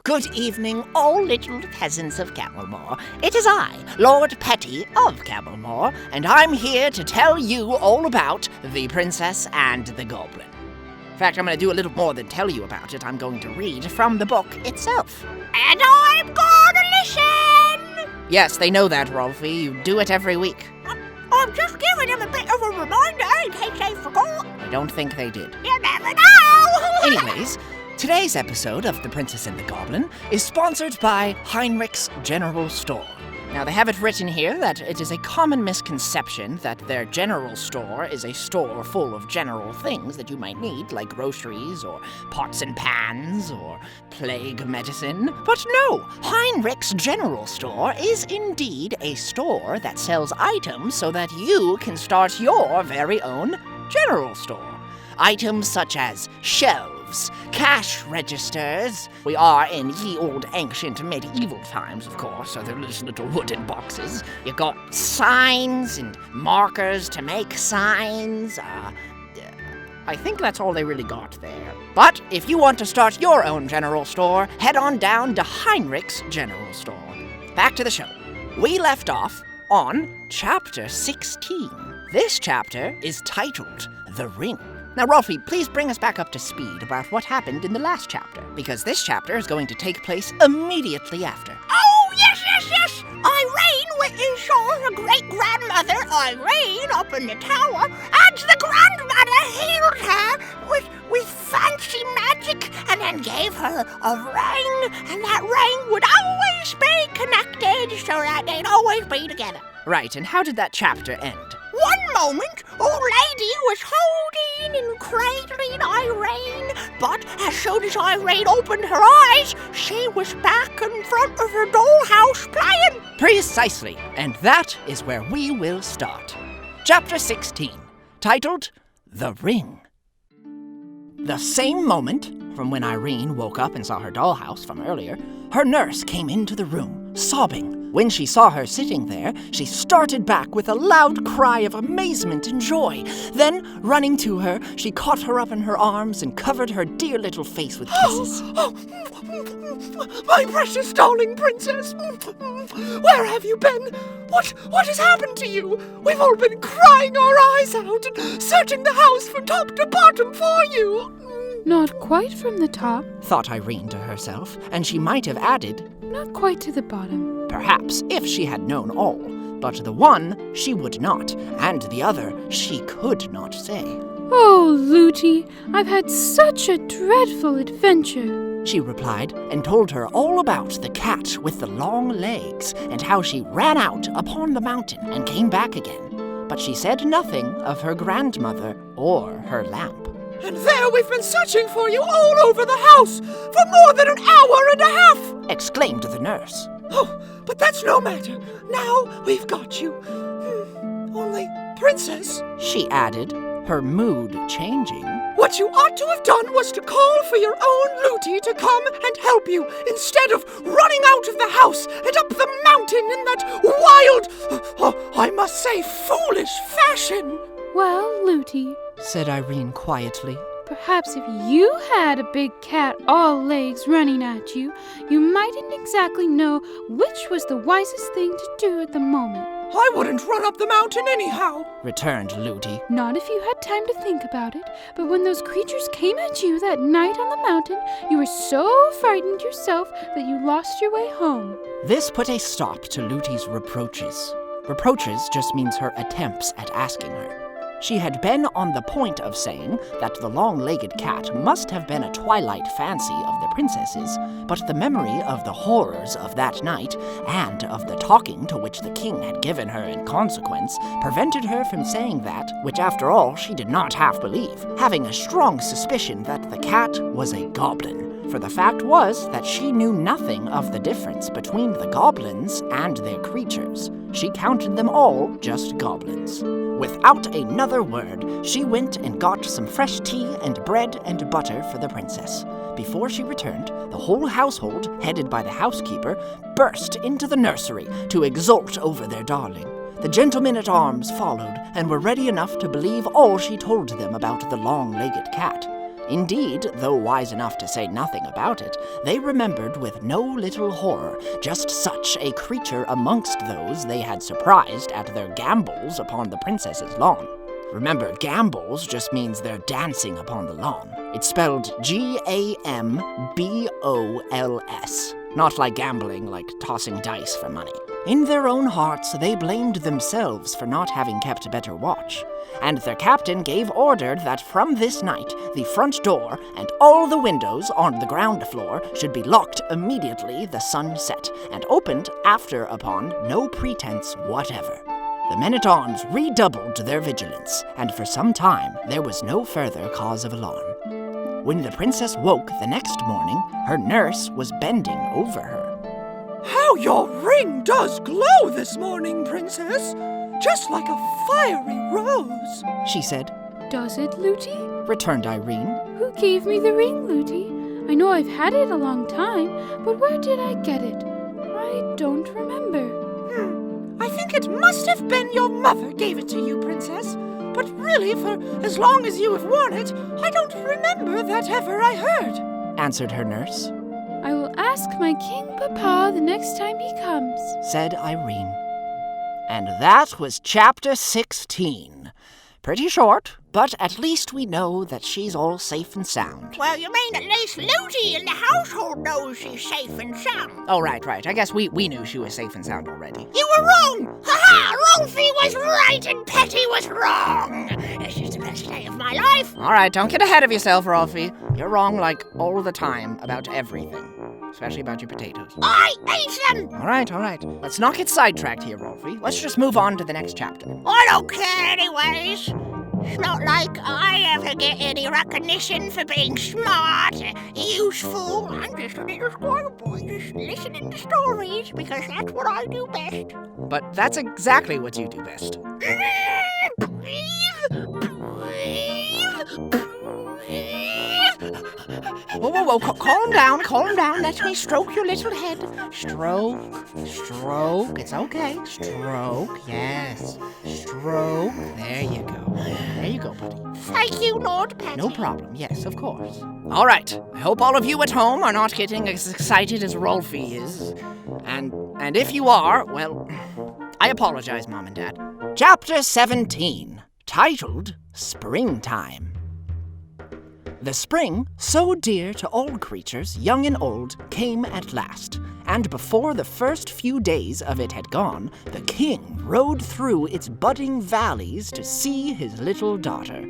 Good evening, all little peasants of Camelmore. It is I, Lord Petty of Camelmore, and I'm here to tell you all about the Princess and the Goblin. In fact, I'm going to do a little more than tell you about it. I'm going to read from the book itself. And I'm gonna listen! Yes, they know that, Rolfe. You do it every week. I'm just giving them a bit of a reminder in case they forgot. I don't think they did. You never know! Anyways, today's episode of The Princess and the Goblin is sponsored by Heinrich's General Store. Now, they have it written here that it is a common misconception that their general store is a store full of general things that you might need, like groceries or pots and pans or plague medicine. But no, Heinrich's General Store is indeed a store that sells items so that you can start your very own general store. Items such as shelves, cash registers. We are in ye old ancient medieval times, of course, so they're just little wooden boxes. You got signs and markers to make signs. I think that's all they really got there. But if you want to start your own general store, head on down to Heinrich's General Store. Back to the show. We left off on Chapter 16. This chapter is titled The Ring. Now, Rolfe, please bring us back up to speed about what happened in the last chapter, because this chapter is going to take place immediately after. Oh, yes! Irene is saw her great-grandmother, Irene, up in the tower, and the grandmother healed her with fancy magic and then gave her a ring, and that ring would always be connected so that they'd always be together. Right, and how did that chapter end? One moment, old lady was holding and cradling Irene, but as soon as Irene opened her eyes, she was back in front of her dollhouse playing. Precisely, and that is where we will start. Chapter 16, titled The Ring. The same moment from when Irene woke up and saw her dollhouse from earlier, her nurse came into the room, sobbing. When she saw her sitting there, she started back with a loud cry of amazement and joy. Then, running to her, she caught her up in her arms and covered her dear little face with kisses. My precious darling princess! Where have you been? What has happened to you? We've all been crying our eyes out and searching the house from top to bottom for you. Not quite from the top. Thought Irene to herself, and she might have added, Not quite to the bottom. Perhaps if she had known all, but the one she would not, and the other she could not say. Oh, Looty, I've had such a dreadful adventure, She replied, and told her all about the cat with the long legs, and how she ran out upon the mountain and came back again. But she said nothing of her grandmother or her lamp. And there we've been searching for you all over the house for more than an hour and a half! Exclaimed the nurse. Oh, but that's no matter. Now we've got you. Only, princess, She added, her mood changing. what you ought to have done was to call for your own Looty to come and help you, instead of running out of the house and up the mountain in that wild, I must say, foolish fashion. Well, Looty, Said Irene quietly. perhaps if you had a big cat all legs running at you, you mightn't exactly know which was the wisest thing to do at the moment. I wouldn't run up the mountain anyhow. Returned Looty. Not if you had time to think about it, but when those creatures came at you that night on the mountain, you were so frightened yourself that you lost your way home. This put a stop to Looty's reproaches. Reproaches just means her attempts at asking her. She had been on the point of saying that the long-legged cat must have been a twilight fancy of the princess's, but the memory of the horrors of that night, and of the talking to which the king had given her in consequence, prevented her from saying that, which after all she did not half believe, having a strong suspicion that the cat was a goblin. For the fact was that she knew nothing of the difference between the goblins and their creatures. She counted them all just goblins. Without another word, she went and got some fresh tea and bread and butter for the princess. Before she returned, the whole household, headed by the housekeeper, burst into the nursery to exult over their darling. The gentlemen-at-arms followed and were ready enough to believe all she told them about the long-legged cat. Indeed, though wise enough to say nothing about it, they remembered with no little horror just such a creature amongst those they had surprised at their gambols upon the princess's lawn. Remember, gambols just means they're dancing upon the lawn. It's spelled Gambols, not like gambling, like tossing dice for money. In their own hearts, they blamed themselves for not having kept better watch, and their captain gave order that from this night, the front door and all the windows on the ground floor should be locked immediately the sun set, and opened after upon no pretense whatever. The men-at-arms redoubled their vigilance, and for some time there was no further cause of alarm. When the princess woke the next morning, her nurse was bending over her. How your ring does glow this morning, Princess! Just like a fiery rose, she said. Does it, Looty? Returned Irene. Who gave me the ring, Looty? I know I've had it a long time, but where did I get it? I don't remember. I think it must have been your mother gave it to you, Princess. But really, for as long as you have worn it, I don't remember that ever I heard, answered her nurse. I will ask my King Papa the next time he comes, said Irene. And that was chapter 16. Pretty short, but at least we know that she's all safe and sound. Well, you mean at least Looty in the household knows she's safe and sound. Oh, right. I guess we knew she was safe and sound already. You were wrong! Ha-ha! Rolfe was right and Petty was wrong! This is the best day of my life! All right, don't get ahead of yourself, Rolfe. You're wrong, like, all the time about everything. Especially about your potatoes. I ate them! All right. Let's not get sidetracked here, Rolfe. Let's just move on to the next chapter. I don't care anyways. It's not like I ever get any recognition for being smart, useful. I'm just a little squire boy just listening to stories because that's what I do best. But that's exactly what you do best. Whoa, calm down. Let me stroke your little head. Stroke. It's okay. Stroke, yes. Stroke. There you go, buddy. Thank you, Lord Petty. No problem, yes, of course. All right, I hope all of you at home are not getting as excited as Rolfe is. And if you are, well, I apologize, Mom and Dad. Chapter 17, titled Springtime. The spring, so dear to all creatures, young and old, came at last, and before the first few days of it had gone, the king rode through its budding valleys to see his little daughter.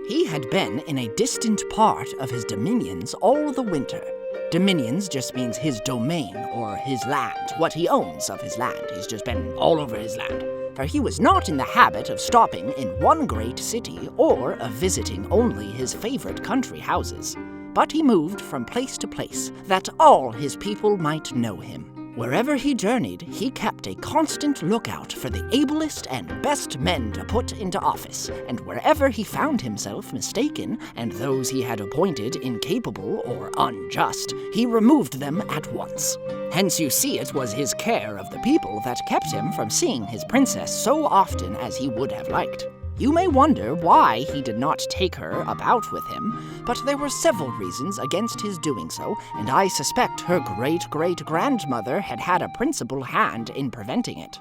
He had been in a distant part of his dominions all the winter. Dominions just means his domain, or his land, what he owns of his land. He's just been all over his land. For he was not in the habit of stopping in one great city or of visiting only his favorite country houses, but he moved from place to place, that all his people might know him. Wherever he journeyed, he kept a constant lookout for the ablest and best men to put into office, and wherever he found himself mistaken, and those he had appointed incapable or unjust, he removed them at once. Hence you see it was his care of the people that kept him from seeing his princess so often as he would have liked. You may wonder why he did not take her about with him, but there were several reasons against his doing so, and I suspect her great-great-grandmother had had a principal hand in preventing it.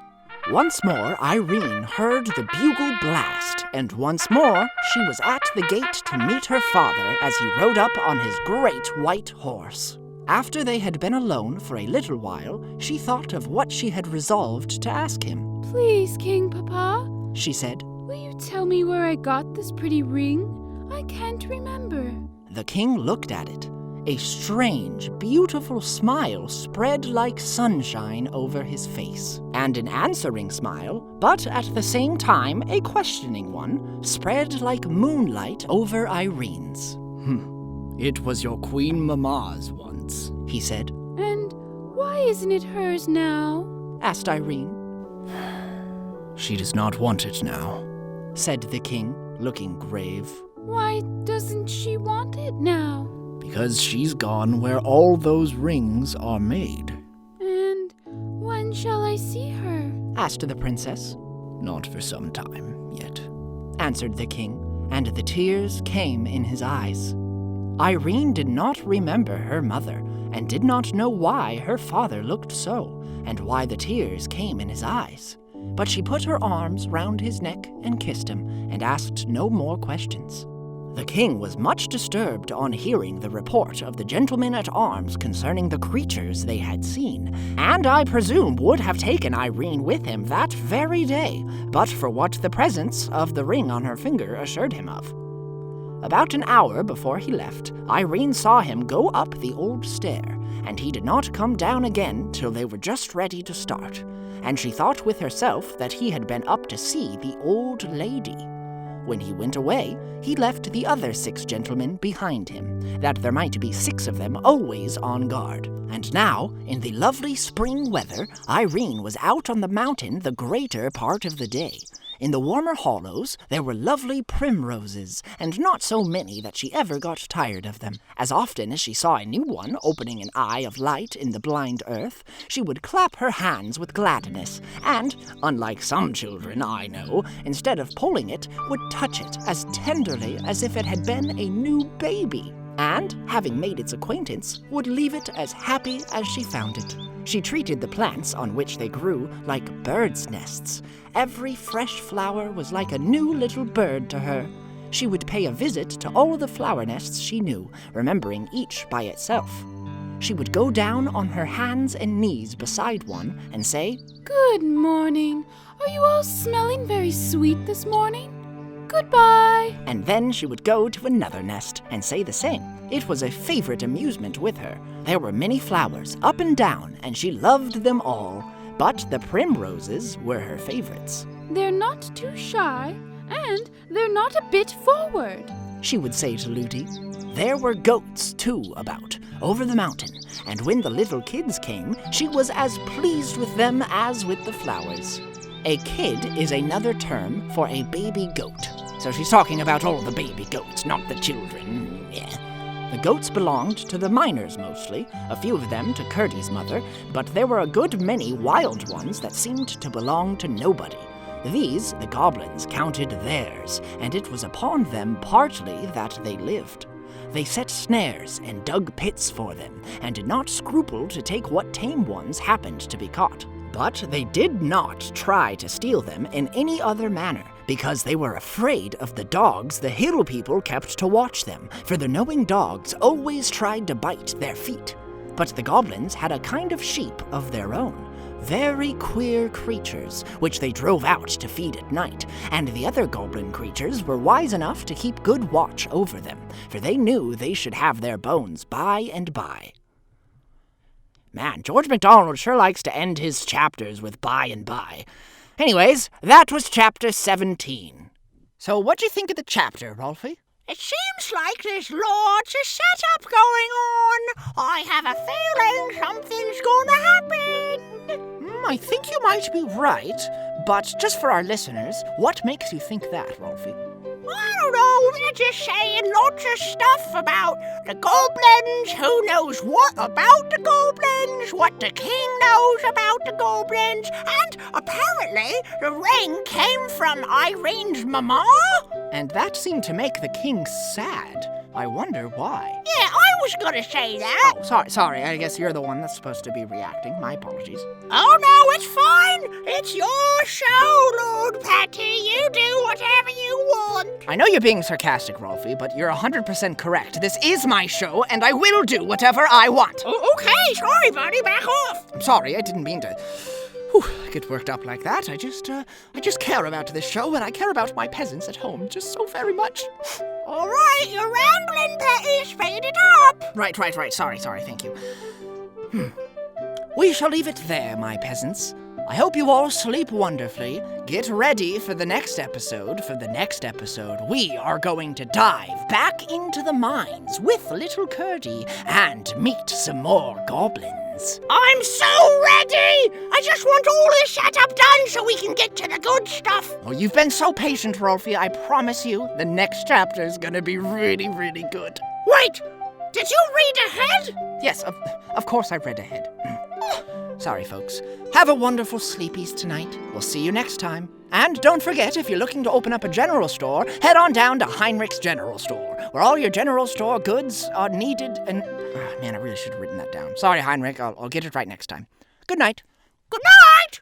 Once more Irene heard the bugle blast, and once more she was at the gate to meet her father as he rode up on his great white horse. After they had been alone for a little while, she thought of what she had resolved to ask him. Please, King Papa, she said. Will you tell me where I got this pretty ring? I can't remember. The king looked at it. A strange, beautiful smile spread like sunshine over his face, and an answering smile, but at the same time a questioning one, spread like moonlight over Irene's. It was your Queen Mamma's once, he said. And why isn't it hers now? Asked Irene. She does not want it now, said the king, looking grave. Why doesn't she want it now? Because she's gone where all those rings are made. And when shall I see her? Asked the princess. Not for some time yet, answered the king, and the tears came in his eyes. Irene did not remember her mother, and did not know why her father looked so, and why the tears came in his eyes. But she put her arms round his neck and kissed him, and asked no more questions. The king was much disturbed on hearing the report of the gentlemen-at-arms concerning the creatures they had seen, and I presume would have taken Irene with him that very day, but for what the presence of the ring on her finger assured him of. About an hour before he left, Irene saw him go up the old stair, and he did not come down again till they were just ready to start, and she thought with herself that he had been up to see the old lady. When he went away, he left the other 6 gentlemen behind him, that there might be 6 of them always on guard. And now, in the lovely spring weather, Irene was out on the mountain the greater part of the day. In the warmer hollows, there were lovely primroses, and not so many that she ever got tired of them. As often as she saw a new one opening an eye of light in the blind earth, she would clap her hands with gladness, and, unlike some children I know, instead of pulling it, would touch it as tenderly as if it had been a new baby, and, having made its acquaintance, would leave it as happy as she found it. She treated the plants on which they grew like birds' nests. Every fresh flower was like a new little bird to her. She would pay a visit to all the flower nests she knew, remembering each by itself. She would go down on her hands and knees beside one and say, Good morning. Are you all smelling very sweet this morning? Goodbye. And then she would go to another nest and say the same. It was a favorite amusement with her. There were many flowers up and down, and she loved them all. But the primroses were her favorites. They're not too shy, and they're not a bit forward, she would say to Looty. There were goats, too, about, over the mountain, and when the little kids came, she was as pleased with them as with the flowers. A kid is another term for a baby goat. So she's talking about all the baby goats, not the children. Yeah. The goats belonged to the miners mostly, a few of them to Curdy's mother, but there were a good many wild ones that seemed to belong to nobody. These the goblins counted theirs, and it was upon them partly that they lived. They set snares and dug pits for them, and did not scruple to take what tame ones happened to be caught. But they did not try to steal them in any other manner, because they were afraid of the dogs the hill people kept to watch them, for the knowing dogs always tried to bite their feet. But the goblins had a kind of sheep of their own, very queer creatures, which they drove out to feed at night, and the other goblin creatures were wise enough to keep good watch over them, for they knew they should have their bones by and by. Man, George MacDonald sure likes to end his chapters with by and by. Anyways, that was chapter 17. So what'd you think of the chapter, Rolfie? It seems like there's lots of setup going on. I have a feeling something's gonna happen. I think you might be right, but just for our listeners, what makes you think that, Rolfie? I don't know, they're just saying lots of stuff about the goblins, who knows what about the goblins, what the king knows about the goblins, and apparently the ring came from Irene's mama. And that seemed to make the king sad. I wonder why. Yeah, I was gonna say that. Oh, sorry, I guess you're the one that's supposed to be reacting. My apologies. Oh no, it's fine. It's your show, Lord Patty. You do whatever you want. I know you're being sarcastic, Rolfie, but you're 100% correct. This is my show, and I will do whatever I want. Okay, sorry, buddy, back off. I'm sorry, I didn't mean to get worked up like that. I just care about this show, and I care about my peasants at home just so very much. All right, you're rambling, Petty. Speed it up. Right. Sorry, thank you. We shall leave it there, my peasants. I hope you all sleep wonderfully. Get ready for the next episode. For the next episode, we are going to dive back into the mines with little Curdy and meet some more goblins. I'm so ready! I just want all this setup done so we can get to the good stuff. Oh, you've been so patient, Rolfie. I promise you, the next chapter is going to be really, really good. Wait! Did you read ahead? Yes, of course I read ahead. Sorry, folks. Have a wonderful sleepies tonight. We'll see you next time. And don't forget, if you're looking to open up a general store, head on down to Heinrich's General Store, where all your general store goods are needed and... Oh, man, I really should have written that down. Sorry, Heinrich. I'll get it right next time. Good night. Good night!